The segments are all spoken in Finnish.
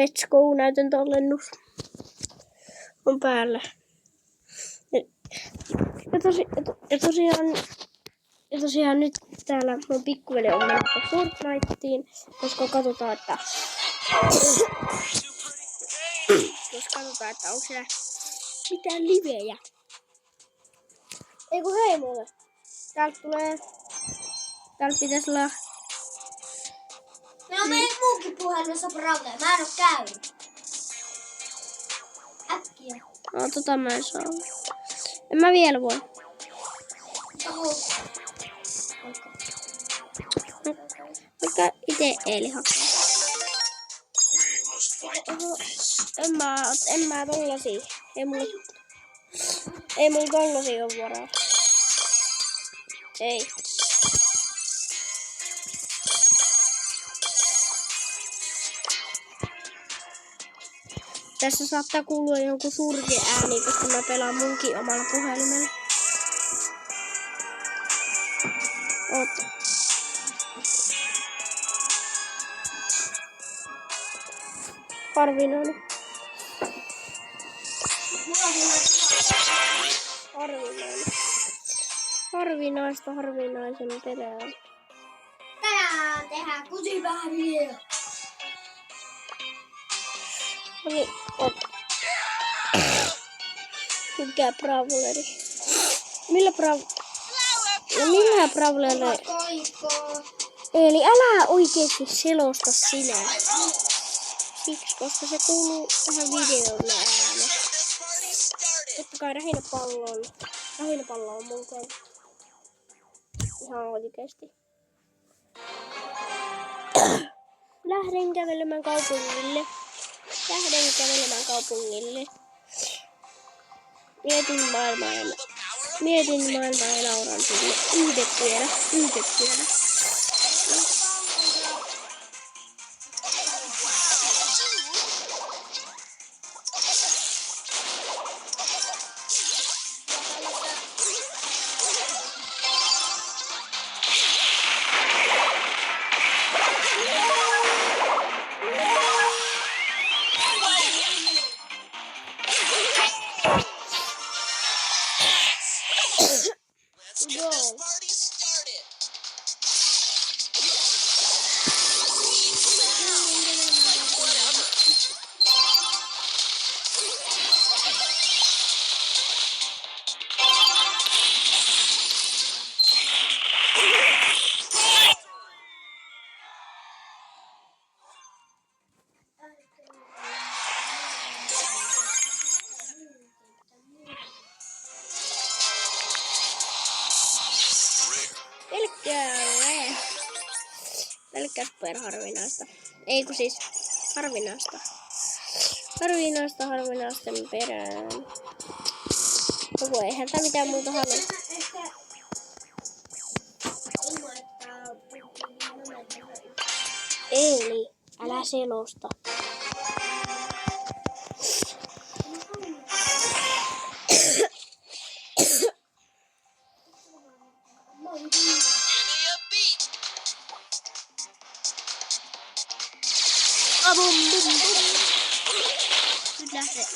Let's go, näytöntöalennus on päällä. Ja tosiaan nyt täällä mun pikkuveli on mennyt Fortniteen, koska katsotaan, että onko siellä mitään livejä. Eiku hei mulle. Täältä pitäisi olla... No meidän muukin puhelimessa Brawler. Mä en oo käynyt. Äkkiä. No mä en saa. En mä vielä voi. Mikä ite Eeli hakee? En mä tollasia. Ei mulla tollasia oo varaa. Ei. Tässä saattaa kuulua jonkun surke ääni, koska mä pelaan munkin omalla puhelimella. Oota. Harvinainen. Harvinaisen perään. Tänään tehdään kusipäiviä. Noniin, oota. Mikä Brawleri? Millä Brawlerilla? Eli älä oikeesti selosta sinä. Siksi, koska se kuuluu tähän videolle ääne. Totta kai rähinäpallo on mun kanssa. Ihan oikeesti. Lähden kävelemään kaupungille. Mietin maailmaa ja nauran sille. Yhdet vielä. Pelkkää superharvinaista. Eikö siis harvinaista. Harvinaisten perään. No eihän tää mitään muuta halua. Eli älä selosta.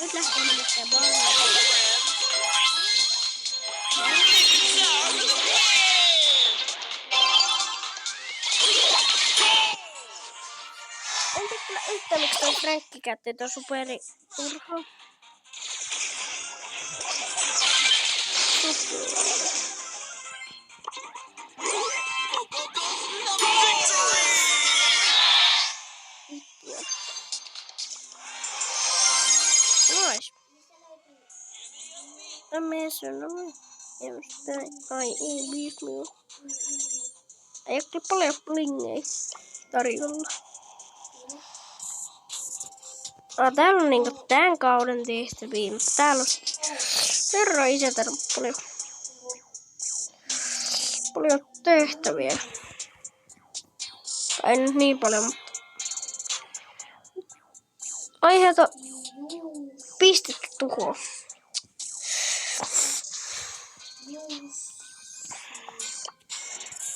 Nyt lähtee nimittäin balloon. En tiedä kyllä yhtään, miksi toi Frankki käytti tuon superi turhaa. Nois. Ai ei, 5 minuuttia. Ei ole paljon blingejä tarjolla. Täällä on niinku tän kauden tehtäviä, mutta täällä on herra isä, täällä on paljon tehtäviä. Ei nyt niin paljon, mutta aiheeta pistettä tuhoa.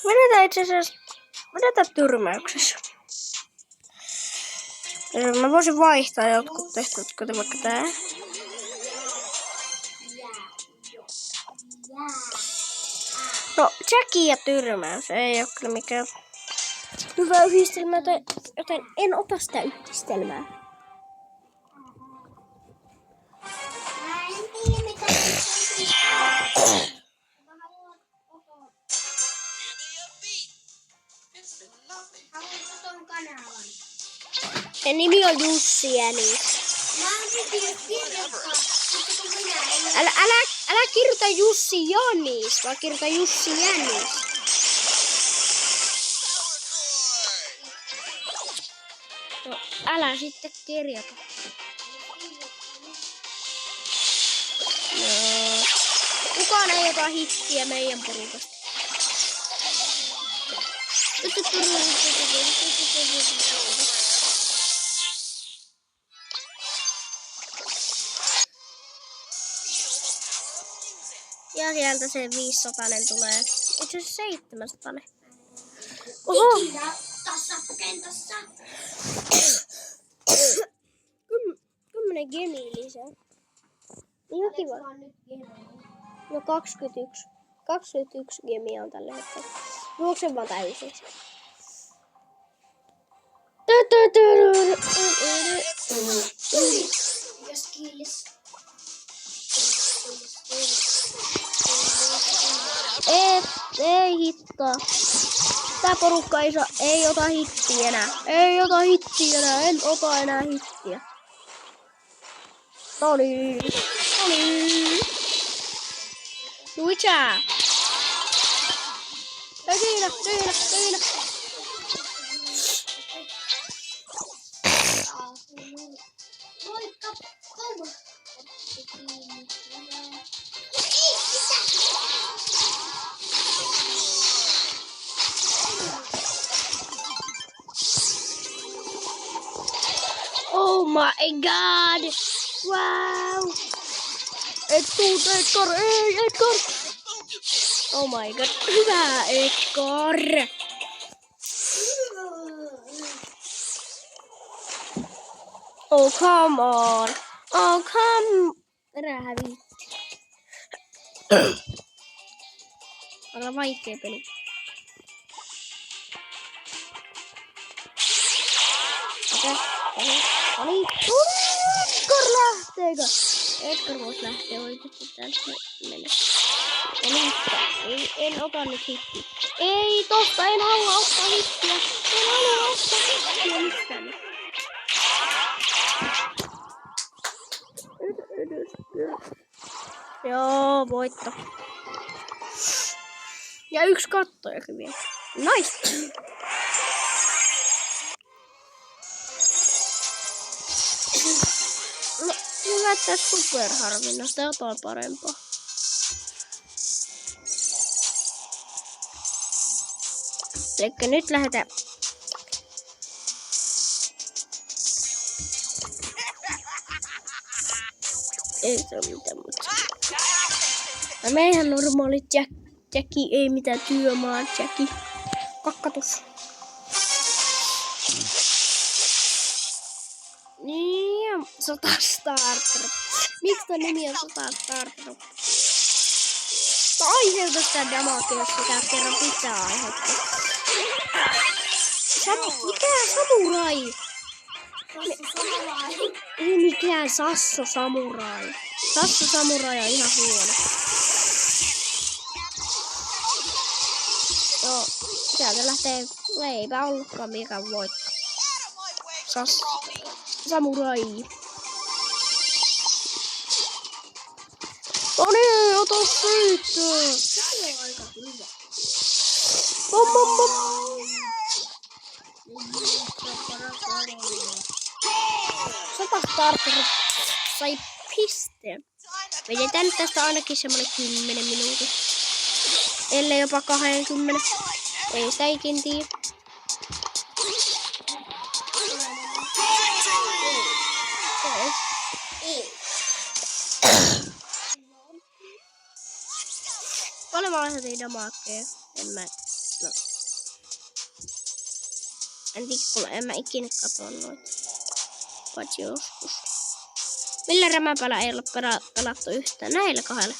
Vedetään itse asiassa tyrmäyksessä. Mä voisin vaihtaa jotkut tehtävät, kuten vaikka tää. No, Jackie ja tyrmäys ei oo kyllä mikään hyvä yhdistelmä, joten en ota sitä yhdistelmää. Mä en tiedä mitä haluatko ton kanavan? Sen nimi on Jussi Jänis. Mä en tiedä kirjoittaa, mutta kun minä en Älä kirjoita Jussi Janis, vaan kirjoita Jussi Jänis. No, älä sitten kirjoita. No. Kukaan ei ota hittiä meidän porukasta. Ja sieltä se 500 tulee. Itse asiassa 700. Oho! ikinä tässä kentässä. 10 gemiä lisää. Ihan kiva. Mä oon nyt kerran. No 21. 21 gemiä on tällä hetkellä. Juoksen vaan täysin. Jos kiilis. Ei hittaa. Tää porukka ei ota hittiä enää. Ei ota hittiä enää. En ota enää hittiä. Noniin. Luitsaa. Siinä. Moikka, pomma. Otti kiinni. Oh my god. Wow. Edgar. Ei, Edgar. Oh my god. Hyvä, Edgar. Oh, come on. Erää hävitti. Aika vaikea peli. Okei. Edgar lähteekö? Edgar vois lähteä oikeesti täältä mennä. En ota nyt hittiä. Ei tosta, en halua ottaa hittiä. Mistään nyt. Joo, voitto. Ja 1 kattojakin vielä. Nice! No, hyvä, että superharvinaista jotain parempaa. Elikkä nyt lähdetään. Ei se ole mitään muuta. Ja meihän normaalit Jackie, ei mitään työmaa Jackie. Kakkatus. Niin, Sota Starter. Miksi ton nimi on Sota Starter? Aiheuta sitä damakea, jos sitä kerran pitää aiheuttaa. Mikä samurai? Ei mikään Sasso Samurai. Sasso Samurai on ihan huono. Joo, sieltä lähtee. Eipä ollutkaan mikään voitto. Sasso Samurai. No niin, ota siitä. Tämä on aika hyvä. Bom. Sota Starter sai pisteen. Vedetään nyt tästä ainakin semmonen 10 minuutin. Ellei jopa 20. Ei sitä ikin tiedä. Paljon mä aiheutin damakea. En tiedä, kun en mä ikinä katso noita. paitsi joskus. Millä rämäpällä ei ole pelattu yhtään? Näillä kahdella.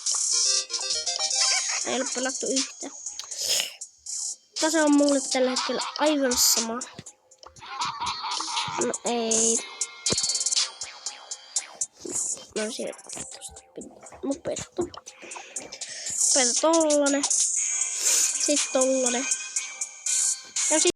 Ei ole pelattu yhtään. Tase on mulle tällä hetkellä aivan sama. No ei. No siellä nopeeta tollanen. Sitten tollanen. Ja sit